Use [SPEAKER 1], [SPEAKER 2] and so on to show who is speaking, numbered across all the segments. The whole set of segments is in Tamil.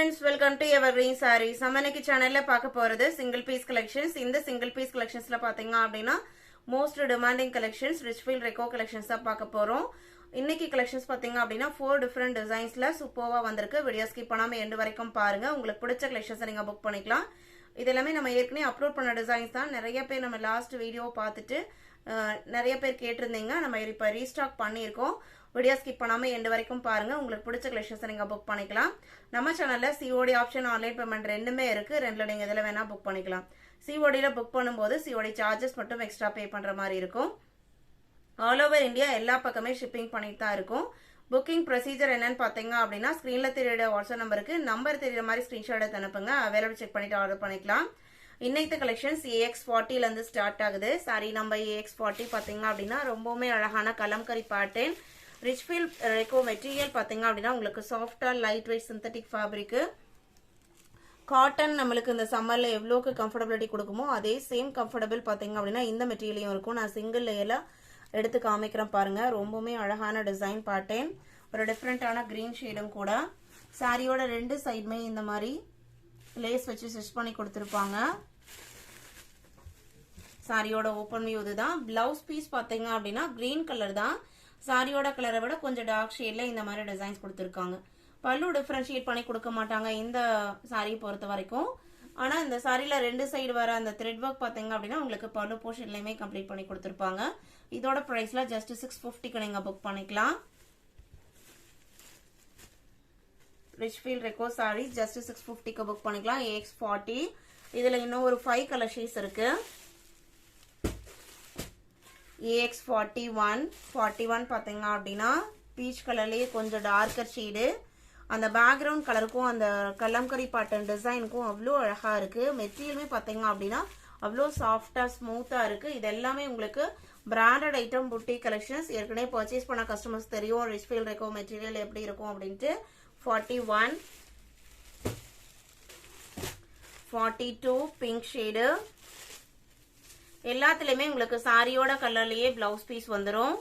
[SPEAKER 1] friends, welcome to Evergreen Sarees. நம்ம இன்னைக்கு சேனல்ல பார்க்க போறது single piece collections. இந்த single piece collectionsல பாத்தீங்க அப்படினா most demanding collections, rich feel reco collections தான் பார்க்க போறோம். இன்னைக்கு collections பாத்தீங்க அப்படினா 4 different designsல சூப்பர்வா வந்திருக்கு. வீடியோ ஸ்கிப் பண்ணாம எண்ட் வரைக்கும் பாருங்க. உங்களுக்கு பிடிச்ச collections நீங்க புக் பண்ணிக்கலாம். இதெல்லாம் நம்ம ஏற்கனவே அப்லோட் பண்ண டிசைன்ஸ் தான். நிறைய பேர் நம்ம லாஸ்ட் வீடியோ பார்த்துட்டு நிறைய பேர் கேட்டிருந்தீங்க. நம்ம இப்ப ரீஸ்டாக் பண்ணியிருக்கோம். வீடியோ ஸ்கிப் பண்ணாம எண்ட் வரைக்கும் பாருங்க. உங்களுக்கு பிடிச்ச கலெக்ஷன்ஸ் நீங்க புக் பண்ணிக்கலாம். நம்ம சேனல்ல சிஓடி ஆப்ஷன் ஆன்லைன் பேமெண்ட் ரெண்டுமே இருக்கு. ரெண்டுல நீங்க இதல வேணா புக் பண்ணிக்கலாம். சிஓடில புக் பண்ணும்போது சிஓடி சார்ஜஸ் மட்டும் எக்ஸ்ட்ரா பே பண்ற மாதிரி இருக்கும். ஆல் ஓவர் இந்தியா எல்லா பக்கமே ஷிப்பிங் பண்ணிட்டு தான் இருக்கும். புக்கிங் ப்ரொசீஜர் என்னன்னு பாத்தீங்க அப்படின்னா ஸ்கிரீன்ல தெரியற வாட்ஸ்அப் நம்பருக்கு நம்பர் தெரியற மாதிரி ஸ்கிரீன்ஷாட் எடுத்து அனுப்புங்க. அவைலபிள் செக் பண்ணிட்டு ஆர்டர் பண்ணிக்கலாம். இன்னைக்கு கலெக்ஷன்ஸ் AX40 ல இருந்து ஸ்டார்ட் ஆகுது. சாரி நம்பர் AX40 பாத்தீங்க அப்படின்னா ரொம்பவே அழகான கலம்கரி பேட்டர்ன். ரிச் ஃபீல் ரெக்கோ மெட்டீரியல் பாத்தீங்க அப்படின்னா உங்களுக்கு சாஃப்டா light weight synthetic fabric. Cotton நம்மளுக்கு இந்த சம்மர்ல எவ்வளவுக்கு கம்ஃபர்டபிலிட்டி கொடுக்குமோ அதே சேம் கம்ஃபர்டபிள் பாத்தீங்க அப்படின்னா இந்த மெட்டீரியலும் இருக்கும். நான் சிங்கிள் லேயர்ல எடுத்து காமிக்கிறேன் பாருங்க. ரொம்பவே அழகான டிசைன் பேட்டர்ன். ஒரு டிஃபரெண்டான கிரீன் ஷேடும் கூட. சாரியோட ரெண்டு சைடுமே இந்த மாதிரி லேஸ் வச்சு ஸ்டிச் பண்ணி கொடுத்திருப்பாங்க. சாரியோட ஓபன் வியூ இதுதான். பிளவுஸ் பீஸ் பாத்தீங்க அப்படின்னா கிரீன் கலர் தான். சாரியோட கலரை விட கொஞ்சம் டார்க் ஷேட்ல இந்த மாதிரி டிசைன்ஸ் கொடுத்திருக்காங்க. பல்லு டிஃபரன்ஷியேட் பண்ணி கொடுக்க மாட்டாங்க இந்த சாரியை பொறுத்த வரைக்கும். ஆனா இந்த சாரியில ரெண்டு சைடு வர அந்த த்ரெட் ஒர்க் பாத்தீங்க அப்படின்னா உங்களுக்கு பல்லு போர்ஷன்லயுமே கம்ப்ளீட் பண்ணி கொடுத்திருப்பாங்க. இதோட பிரைஸ்ல ஜஸ்ட் 650க்கு நீங்க புக் பண்ணிக்கலாம். ரிச் ஃபீல் ரெக்கோ சாரி ஜஸ்ட் 650க்கு புக் பண்ணிக்கலாம். AX40 இதுல இன்னும் ஒரு 5 கலர் ஷேட்ஸ் இருக்கு. AX41 பாத்தீங்க அப்படின்னா பீச் கலர்லயே கொஞ்சம் டார்க்கர் ஷேடு. அந்த பேக்ரவுண்ட் கலருக்கும் அந்த கலம்கரி பேட்டர்ன் டிசைனுக்கும் அவ்வளோ அழகா இருக்கு. மெட்டீரியலுமே பாத்தீங்க அப்படின்னா அவ்வளோ சாஃப்டா ஸ்மூத்தா இருக்கு. இது எல்லாமே உங்களுக்கு பிராண்டட் ஐட்டம் புட்டி கலெக்ஷன்ஸ். ஏற்கனவே பர்ச்சேஸ் பண்ண கஸ்டமர்ஸ் தெரியும் ரிச் ஃபீல் ரெக்கோ மெட்டீரியல் எப்படி இருக்கும் அப்படின்ட்டு. 41 42 பிங்க் ஷேடு. எல்லாத்துலயுமே உங்களுக்கு சாரியோட கலர்லயே பிளவுஸ் பீஸ் வந்துரும்.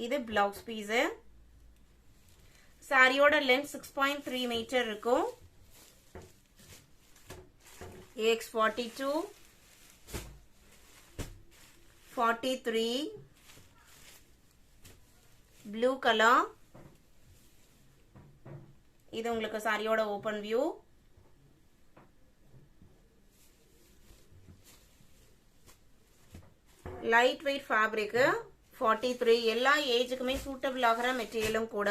[SPEAKER 1] இது பிளவுஸ் பீஸ். சாரியோட லென்த் 6.3 மீட்டர் இருக்கும். AX42 43 blue colour. இது உங்களுக்கு சாரியோட open view. Light weight fabric. 43 எல்லா ஏஜுக்குமே சூட்டபிள் ஆகிற மெட்டீரியலும் கூட.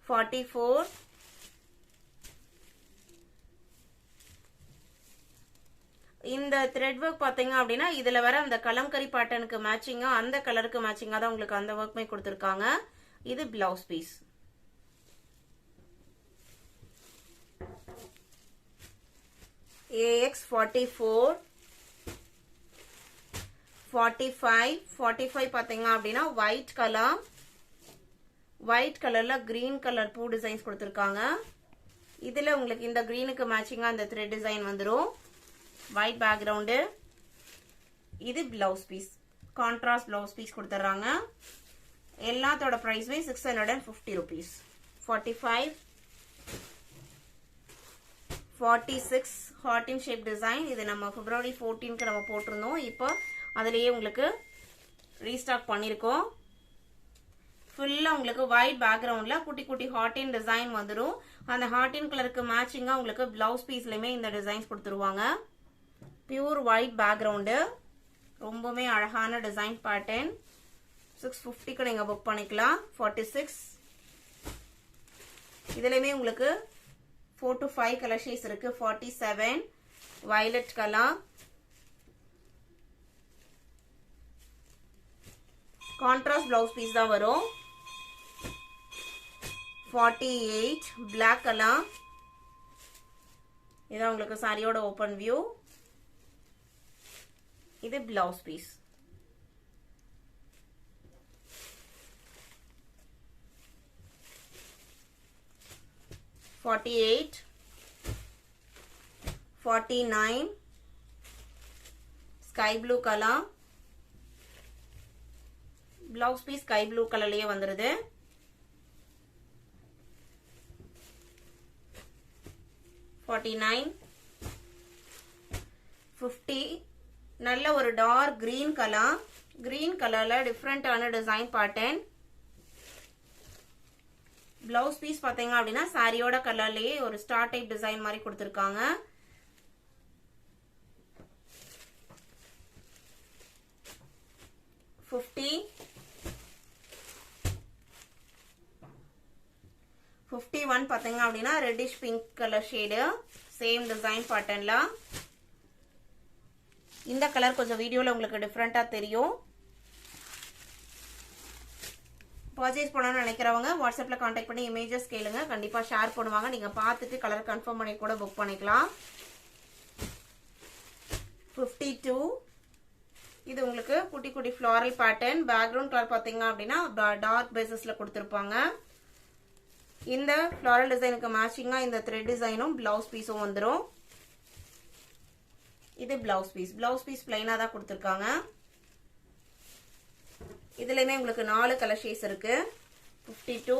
[SPEAKER 1] 44 இந்த த்ரெட் ஒர்க் பாத்தீங்க அப்படின்னா இதுல வர அந்த கலம்கரி பேட்டர்னுக்கு மேட்சிங்கா அந்த கலருக்கு மேட்சிங்கா தான் உங்களுக்கு அந்த ஒர்க்குமே கொடுத்திருக்காங்க. இது பிளவுஸ் பீஸ். AX44 45 பாத்தீங்க அப்படின்னா ஒயிட் கலர். ஒயிட் கலர்ல கிரீன் கலர் பூ டிசைன்ஸ் கொடுத்திருக்காங்க. இதுல உங்களுக்கு இந்த கிரீனுக்கு மேட்சிங்கா இந்த த்ரெட் டிசைன் வந்துரும். White background. இது blouse piece. Contrast blouse piece கொடுத்துறாங்க. எல்லாத்தோட பிரைஸ்மே 650 rupees. 45 46 heart in shape design. இது நம்ம February 14க்கு நம்ம போட்டிருந்தோம். இப்போ அதுலயே உங்களுக்கு ரீஸ்டாக் பண்ணிருக்கோம். ஃபுல்லா உங்களுக்கு ஒயிட் பேக்ரவுண்ட்ல குட்டி குட்டி ஹார்ட் இன் டிசைன் வந்துரும். அந்த ஹார்ட் இன் கலருக்கு மேட்சிங்கா உங்களுக்கு பிளவுஸ் பீஸ்லயுமே இந்த டிசைன்ஸ் கொடுத்துருவாங்க. Pure white background. ரொம்பவே அழகான டிசைன் பேட்டர்ன். 650க்கு நீங்க புக் பண்ணிக்கலாம். 46 இதுலயுமே உங்களுக்கு 4 to 5 கலர் ஷேட்ஸ் இருக்கு. 47 violet colour. Contrast blouse piece தான் வரும். 48 black கலர். இதான் உங்களுக்கு சாரியோட ஓபன் வியூ. இது blouse piece. 48 49 sky blue color. Blouse piece sky blue colorலயே வந்துருது. 49, 50. நல்ல ஒரு டார்க் green கலர், green கலர்ல டிஃபரெண்டான டிசைன் பேட்டர்ன். பிளவுஸ் பீஸ் பாத்தீங்க அப்படின்னா சாரியோட கலர்லயே ஒரு ஸ்டார் டைப் டிசைன் மாதிரி கொடுத்திருக்காங்க. $50, 51 பாத்தீங்க அப்படின்னா reddish pink colour shade, same design பேட்டர்ன்ல. இந்த கலர் கொஞ்சம் வீடியோல உங்களுக்கு டிஃபரெண்டா தெரியும். பர்ச்சேஸ் பண்ணணும்னு நினைக்கிறவங்க வாட்ஸ்அப்ல கான்டாக்ட் பண்ணி இமேஜஸ் கேளுங்க, கண்டிப்பா ஷேர் பண்ணுவாங்க. நீங்க பார்த்துட்டு கலர் கன்ஃபார்ம் பண்ணி கூட புக் பண்ணிக்கலாம். 52, இது உங்களுக்கு குட்டி குட்டி ஃப்ளாரல் பேட்டர்ன். பேக்ரவுண்ட் கலர் பாத்தீங்க அப்படின்னா டார்க் பேசஸ்ல கொடுத்திருப்பாங்க. இந்த ஃப்ளாரல் டிசைனுக்கு மேட்சிங்கா இந்த த்ரெட் டிசைனும் பிளவுஸ் பீஸும் வந்துடும். இது பிளவுஸ் பீஸ். பிளவுஸ் பீஸ் பிளைனா தான் கொடுத்திருக்காங்க. இதுலயுமே உங்களுக்கு 4 கலர் ஷேட்ஸ் இருக்கு. 52,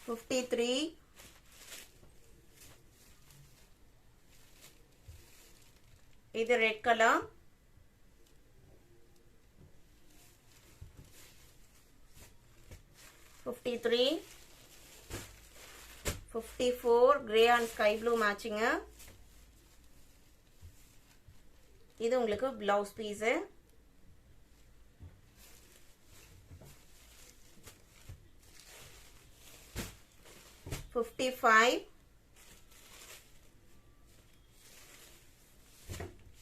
[SPEAKER 1] 53, இது red colour, 53, 54 grey and sky blue matching. இது உங்களுக்கு பிளவுஸ் பீஸ். 55,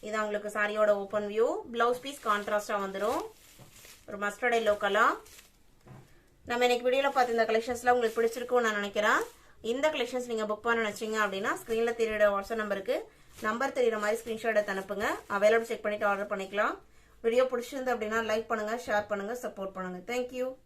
[SPEAKER 1] இது உங்களுக்கு சாரியோட ஓபன் வியூ. பிளவுஸ் பீஸ் கான்ட்ராஸ்டா வந்துடும், ஒரு மஸ்டர்ட் எல்லோ கலர். நம்ம இன்னைக்கு வீடியோல பார்த்த இந்த கலெக்ஷன்ஸ்லாம் உங்களுக்கு பிடிச்சிருக்கும்னு நான் நினைக்கிறேன். இந்த கலெக்ஷன்ஸ் நீங்க புக் பண்ண நினைச்சீங்க அப்படின்னா ஸ்கிரீன்ல தெரியுற வாட்ஸ்அப் நம்பருக்கு நம்பர் தெரியுற மாதிரி ஸ்கிரீன்ஷாட் எடுத்து அனுப்புங்க. அவைலபிள் செக் பண்ணிட்டு ஆர்டர் பண்ணிக்கலாம். வீடியோ பிடிச்சிருந்து அப்படின்னா லைக் பண்ணுங்க, ஷேர் பண்ணுங்க, சப்போர்ட் பண்ணுங்க. தேங்க்யூ.